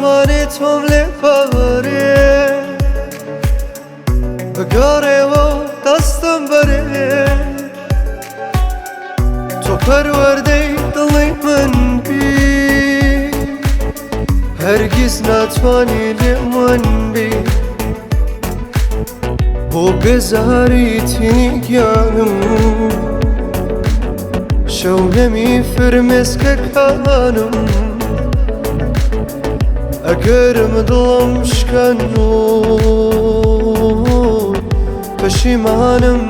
ناتوانێت تۆم لێ پەڕێ بگەڕێەوە دەستم بەرێ تۆ پەروەردەی دڵی من بی هەرگیز ناتوانی لێمان بی بۆ بێزاریتنی گیانم شەونەمی فرمێسکەکانم ئەگەرم دڵم شکەن و پەشیمانم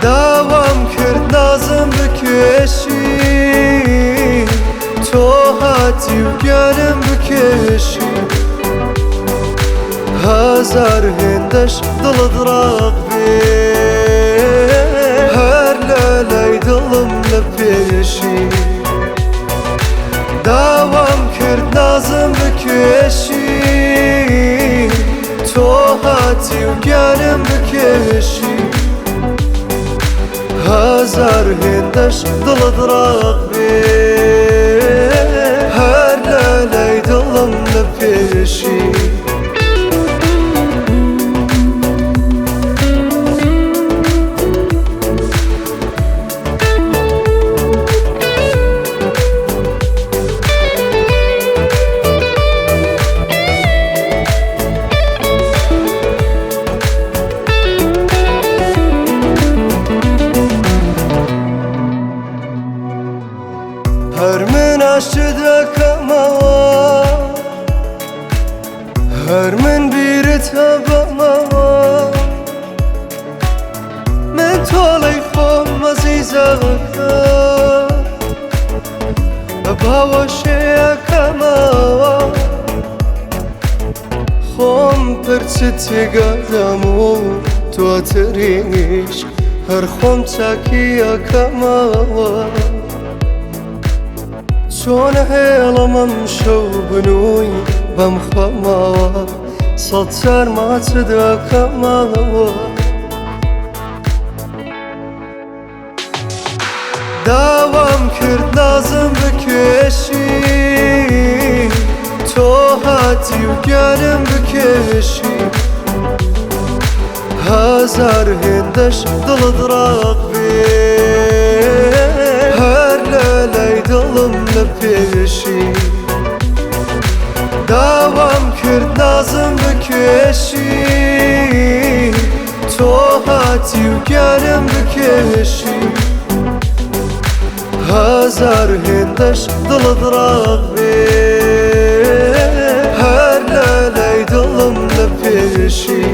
داوام کرد نازم بکێشی تۆ هاتی و گیانم بکێشی هەزار هێندەش دڵت ڕاق بێ هەر لە لای دڵم لە پێشی داوام کرد نازم بکێشی تۆ هاتی و گیانم بکێشی هەزار هێندەش دڵت ڕاق بێ هەر لە لای دڵم لە پێشی هەر من ئاشت دەکەمەوە هەر من بیرت هەبەمەوە من تۆڵەی خۆم ئەزیزەکە بە باوەشەیەکەمەوە خۆم پرچت تێگەدەم و تۆ تریش هەر خۆم چاکیەکەمەوە چۆن هێڵەمەم شەو بنووی بەم خەمەوە سەد جار ماچ دەکەمەوە داوام کرد نازم بکێشی تۆ هاتی و گیانم بکێشی هەزار هێندەش دڵت ڕاق بێ هەر لە لای دڵم لە پێشی داوام کرد نازم بکێشی تۆ هاتی و گیانم بکێشی هەزار هێندەش دڵت ڕاق بێ هەر لە لای دڵم لە پێشی